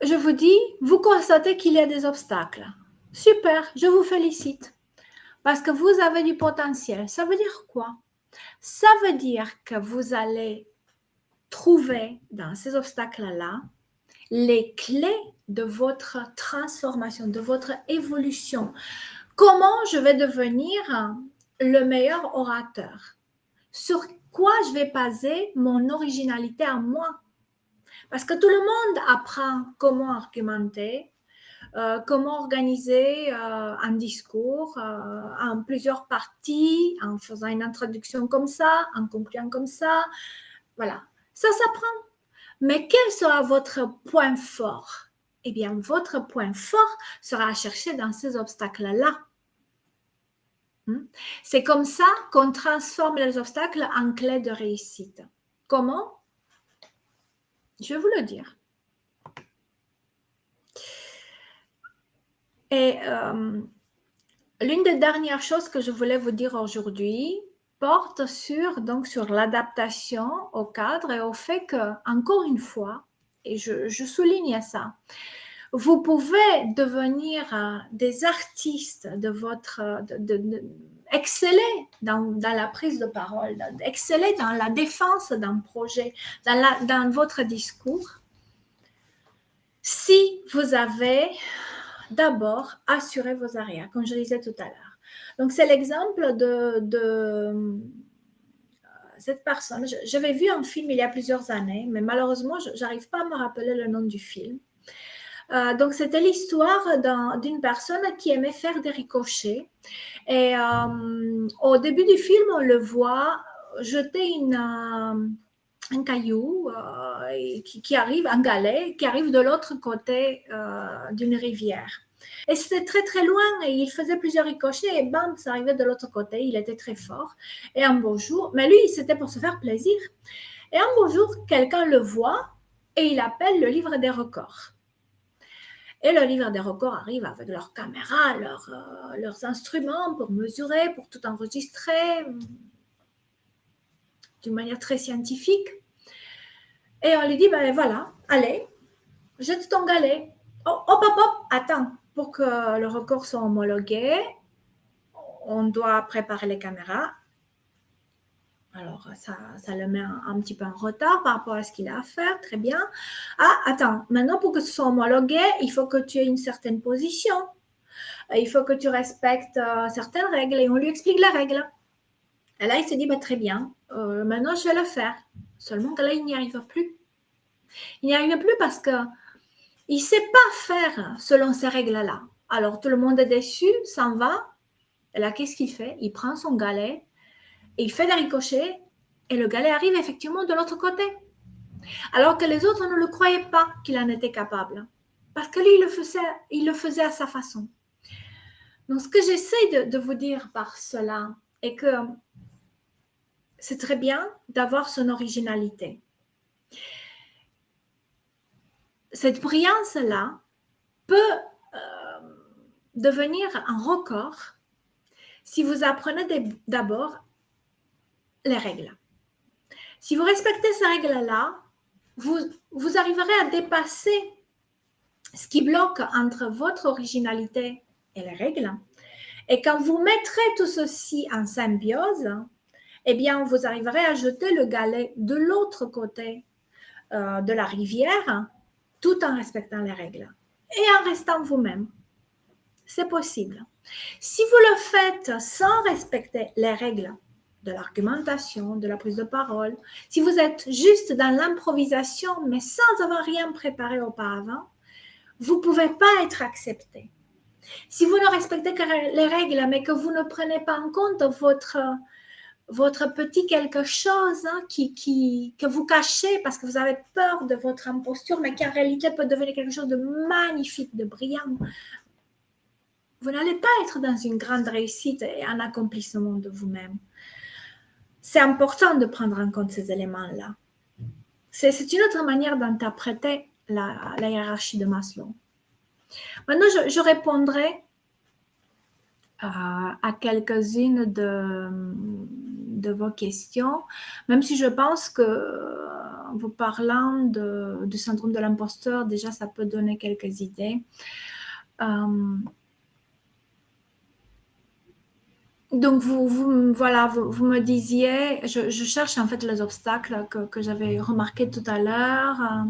je vous dis, vous constatez qu'il y a des obstacles. Super, je vous félicite. Parce que vous avez du potentiel. Ça veut dire quoi? Ça veut dire que vous allez trouver dans ces obstacles-là les clés de votre transformation, de votre évolution. Comment je vais devenir le meilleur orateur? Sur quoi je vais baser mon originalité à moi? Parce que tout le monde apprend comment argumenter, comment organiser un discours en plusieurs parties, en faisant une introduction comme ça, en concluant comme ça. Voilà, ça s'apprend. Mais quel sera votre point fort? Eh bien, votre point fort sera à chercher dans ces obstacles-là. C'est comme ça qu'on transforme les obstacles en clés de réussite. Comment? Je vais vous le dire. Et l'une des dernières choses que je voulais vous dire aujourd'hui porte sur l'adaptation au cadre et au fait que, encore une fois, et je souligne ça, vous pouvez devenir des artistes de votre, exceller dans la prise de parole, exceller dans la défense d'un projet, dans votre discours, si vous avez d'abord assuré vos arrières, comme je disais tout à l'heure. Donc, c'est l'exemple de cette personne. J'avais vu un film il y a plusieurs années, mais malheureusement, je n'arrive pas à me rappeler le nom du film. Donc, c'était l'histoire d'une personne qui aimait faire des ricochets. Et au début du film, on le voit jeter un caillou qui arrive, un galet, qui arrive de l'autre côté d'une rivière. Et c'était très très loin et il faisait plusieurs ricochets et bam, ça arrivait de l'autre côté, il était très fort. Et un beau jour, mais lui, c'était pour se faire plaisir. Et un beau jour, quelqu'un le voit et il appelle le livre des records. Et le livre des records arrive avec leurs caméras, leurs instruments pour mesurer, pour tout enregistrer d'une manière très scientifique. Et on lui dit, ben voilà, allez, jette ton galet. Oh, hop, hop, hop, attends, pour que le record soit homologué, on doit préparer les caméras. Alors, ça le met un petit peu en retard par rapport à ce qu'il a à faire, très bien. Ah, attends, maintenant pour que ce soit homologué, il faut que tu aies une certaine position. Il faut que tu respectes certaines règles et on lui explique les règles. Et là, il se dit, bah, très bien, maintenant je vais le faire. Seulement que là, il n'y arrive plus. Il n'y arrive plus parce qu'il ne sait pas faire selon ces règles-là. Alors, tout le monde est déçu, s'en va. Et là, qu'est-ce qu'il fait? Il prend son galet et il fait des ricochets et le galet arrive effectivement de l'autre côté. Alors que les autres ne le croyaient pas qu'il en était capable. Parce que lui, il le faisait à sa façon. Donc, ce que j'essaie de vous dire par cela est que c'est très bien d'avoir son originalité. Cette brillance-là peut devenir un record si vous apprenez d'abord les règles. Si vous respectez ces règles-là, vous arriverez à dépasser ce qui bloque entre votre originalité et les règles. Et quand vous mettrez tout ceci en symbiose, eh bien, vous arriverez à jeter le galet de l'autre côté de la rivière, tout en respectant les règles et en restant vous-même. C'est possible. Si vous le faites sans respecter les règles de l'argumentation, de la prise de parole, si vous êtes juste dans l'improvisation, mais sans avoir rien préparé auparavant, vous ne pouvez pas être accepté. Si vous ne respectez que les règles, mais que vous ne prenez pas en compte votre petit quelque chose que vous cachez parce que vous avez peur de votre imposture, mais qui en réalité peut devenir quelque chose de magnifique, de brillant, vous n'allez pas être dans une grande réussite et un accomplissement de vous-même. C'est important de prendre en compte ces éléments-là. C'est une autre manière d'interpréter la hiérarchie de Maslow. Maintenant, je répondrai à quelques-unes de vos questions, même si je pense que vous parlant du syndrome de l'imposteur, déjà, ça peut donner quelques idées. Donc, vous me disiez, je cherche en fait les obstacles que j'avais remarqués tout à l'heure.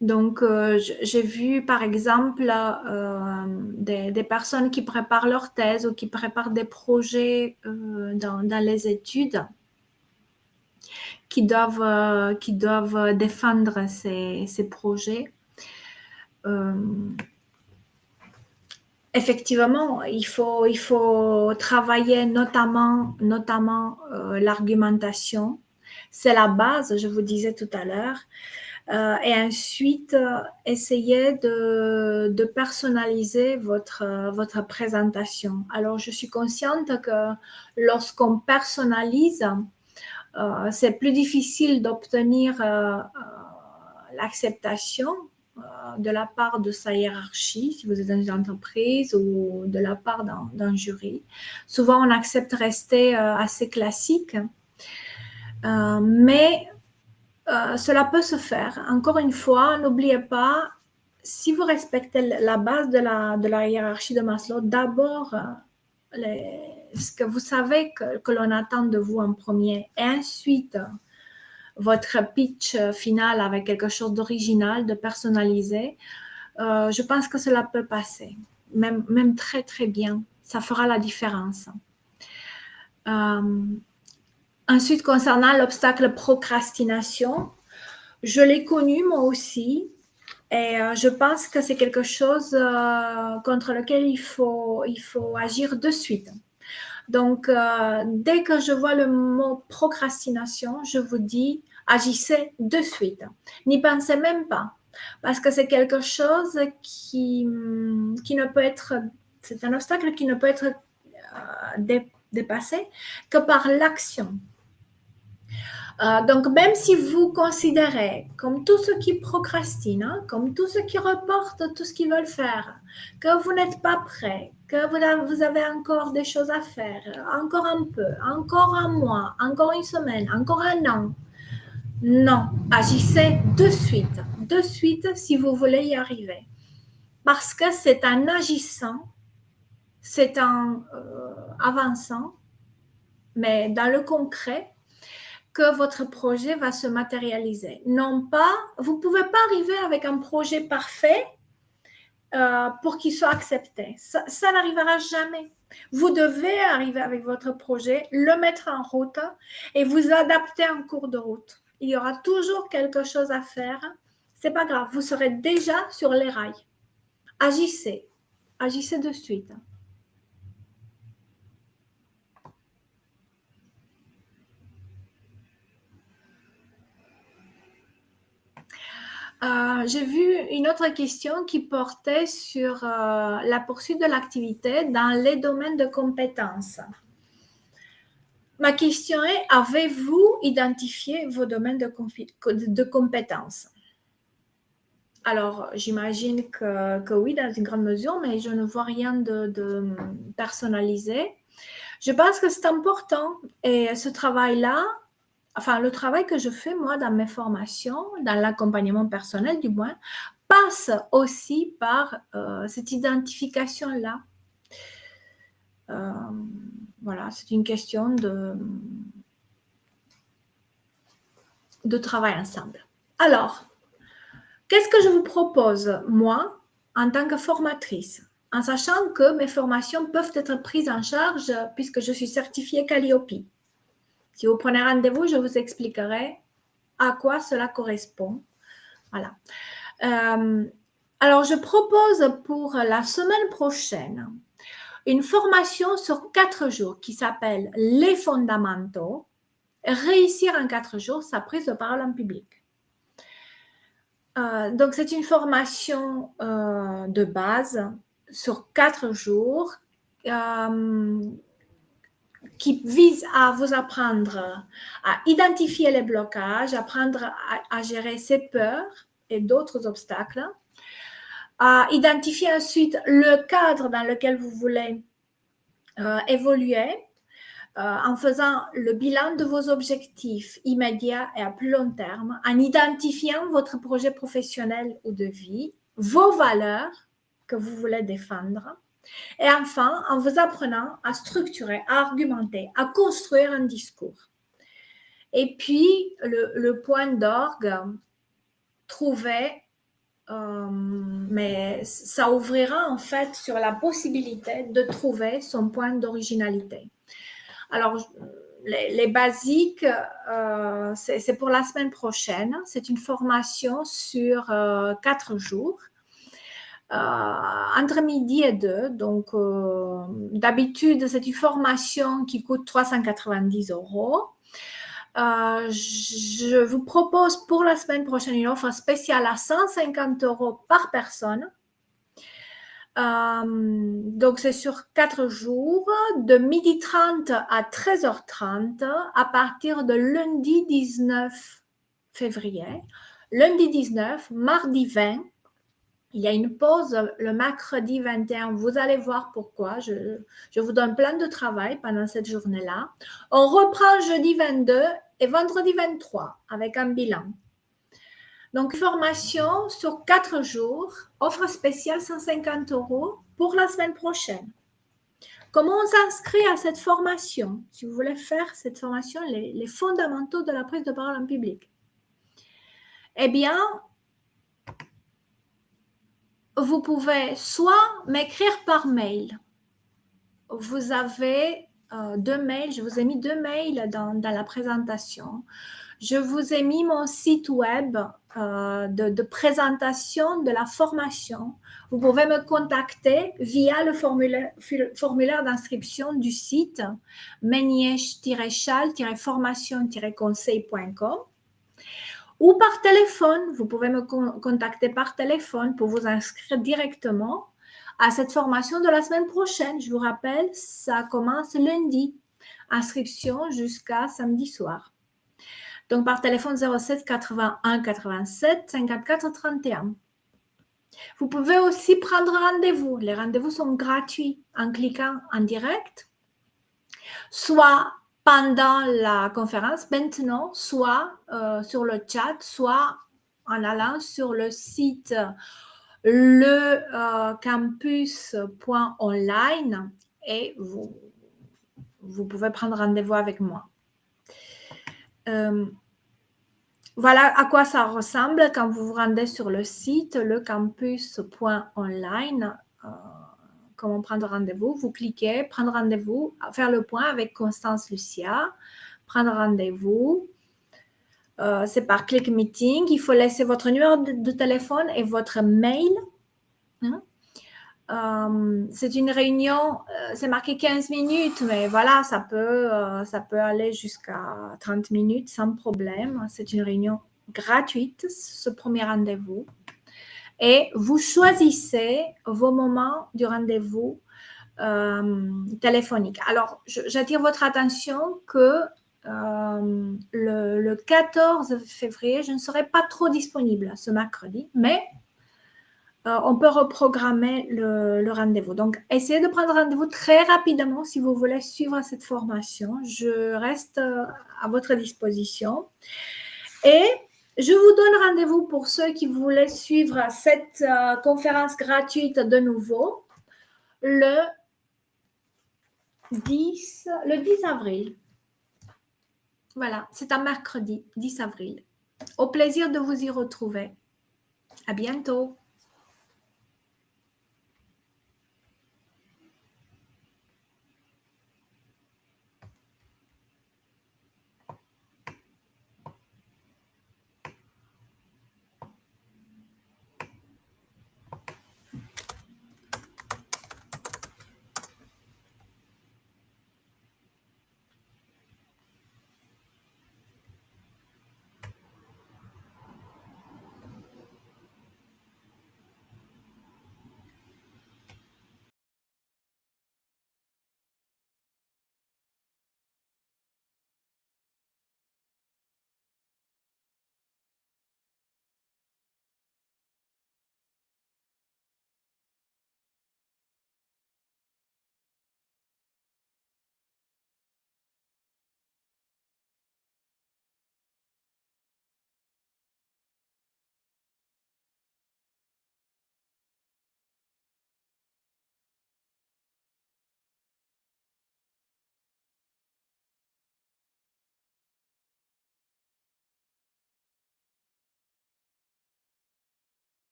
Donc, j'ai vu, par exemple, des personnes qui préparent leur thèse ou qui préparent des projets dans les études qui doivent défendre ces projets. Effectivement, il faut travailler notamment l'argumentation. C'est la base, je vous disais tout à l'heure. Et ensuite, essayer de personnaliser votre présentation. Alors, je suis consciente que lorsqu'on personnalise, c'est plus difficile d'obtenir l'acceptation de la part de sa hiérarchie, si vous êtes dans une entreprise, ou de la part d'un jury. Souvent, on accepte de rester assez classique, mais cela peut se faire. Encore une fois, n'oubliez pas, si vous respectez la base de la hiérarchie de Maslow, d'abord ce que vous savez que l'on attend de vous en premier, et ensuite votre pitch final avec quelque chose d'original, de personnalisé, je pense que cela peut passer, même très très bien. Ça fera la différence. Ensuite, concernant l'obstacle procrastination, je l'ai connu moi aussi et je pense que c'est quelque chose contre lequel il faut agir de suite. Donc, dès que je vois le mot procrastination, je vous dis, agissez de suite. N'y pensez même pas, parce que c'est quelque chose qui ne peut être, c'est un obstacle qui ne peut être dépassé que par l'action. Donc, même si vous considérez, comme tous ceux qui procrastinent, hein, comme tous ceux qui reportent tout ce qu'ils veulent faire, que vous n'êtes pas prêt, que vous avez encore des choses à faire, encore un peu, encore un mois, encore une semaine, encore un an, non, agissez de suite si vous voulez y arriver. Parce que c'est en agissant, c'est en avançant, mais dans le concret, que votre projet va se matérialiser. Non pas, vous ne pouvez pas arriver avec un projet parfait pour qu'il soit accepté. Ça n'arrivera jamais. Vous devez arriver avec votre projet, le mettre en route et vous adapter en cours de route. Il y aura toujours quelque chose à faire. C'est pas grave, vous serez déjà sur les rails. Agissez de suite. J'ai vu une autre question qui portait sur la poursuite de l'activité dans les domaines de compétences. Ma question est, avez-vous identifié vos domaines de compétences? Alors, j'imagine que oui, dans une grande mesure, mais je ne vois rien de personnalisé. Je pense que c'est important et ce travail-là, enfin, le travail que je fais, moi, dans mes formations, dans l'accompagnement personnel du moins, passe aussi par cette identification-là. Voilà, c'est une question de travail ensemble. Alors, qu'est-ce que je vous propose, moi, en tant que formatrice, en sachant que mes formations peuvent être prises en charge puisque je suis certifiée Calliope. Si vous prenez rendez-vous, je vous expliquerai à quoi cela correspond. Voilà. Alors, je propose pour la semaine prochaine une formation sur 4 jours qui s'appelle Les fondamentaux. Réussir en 4 jours sa prise de parole en public. Donc, c'est une formation de base sur 4 jours qui vise à vous apprendre à identifier les blocages, apprendre à gérer ses peurs et d'autres obstacles, à identifier ensuite le cadre dans lequel vous voulez évoluer en faisant le bilan de vos objectifs immédiats et à plus long terme, en identifiant votre projet professionnel ou de vie, vos valeurs que vous voulez défendre, et enfin, en vous apprenant à structurer, à argumenter, à construire un discours. Et puis, le point d'orgue, trouver, mais ça ouvrira en fait sur la possibilité de trouver son point d'originalité. Alors, les basiques, c'est pour la semaine prochaine. C'est une formation sur 4 jours. Entre midi et 2. Donc, d'habitude, c'est une formation qui coûte 390 €. Je vous propose pour la semaine prochaine une offre spéciale à 150 € par personne. Donc, c'est sur 4 jours, de 12h30 à 13h30, à partir de lundi 19 février, lundi 19, mardi 20. Il y a une pause le mercredi 21. Vous allez voir pourquoi. Je vous donne plein de travail pendant cette journée-là. On reprend jeudi 22 et vendredi 23 avec un bilan. Donc, formation sur 4 jours, offre spéciale 150 € pour la semaine prochaine. Comment on s'inscrit à cette formation? Si vous voulez faire cette formation, les fondamentaux de la prise de parole en public. Eh bien, vous pouvez soit m'écrire par mail. Vous avez 2 mails, je vous ai mis 2 mails dans la présentation. Je vous ai mis mon site web de présentation de la formation. Vous pouvez me contacter via le formulaire d'inscription du site menièche-chal-formation-conseil.com ou par téléphone. Vous pouvez me contacter par téléphone pour vous inscrire directement à cette formation de la semaine prochaine. Je vous rappelle, ça commence lundi. Inscription jusqu'à samedi soir. Donc, par téléphone 07 81 87 54 31. Vous pouvez aussi prendre rendez-vous. Les rendez-vous sont gratuits en cliquant en direct, soit pendant la conférence maintenant, soit sur le chat, soit en allant sur le site lecampus.online et vous pouvez prendre rendez-vous avec moi. Voilà à quoi ça ressemble quand vous vous rendez sur le site lecampus.online. Comment prendre rendez-vous? Vous cliquez, prendre rendez-vous, faire le point avec Constance Lucia, prendre rendez-vous. C'est par Click Meeting. Il faut laisser votre numéro de téléphone et votre mail. C'est une réunion, c'est marqué 15 minutes, mais voilà, ça peut aller jusqu'à 30 minutes sans problème. C'est une réunion gratuite, ce premier rendez-vous. Et vous choisissez vos moments du rendez-vous téléphonique. Alors, j'attire votre attention que le 14 février, je ne serai pas trop disponible ce mercredi, mais on peut reprogrammer le rendez-vous. Donc, essayez de prendre rendez-vous très rapidement si vous voulez suivre cette formation. Je reste à votre disposition. Et je vous donne rendez-vous pour ceux qui voulaient suivre cette conférence gratuite de nouveau le 10 avril. Voilà, c'est un mercredi 10 avril. Au plaisir de vous y retrouver. À bientôt.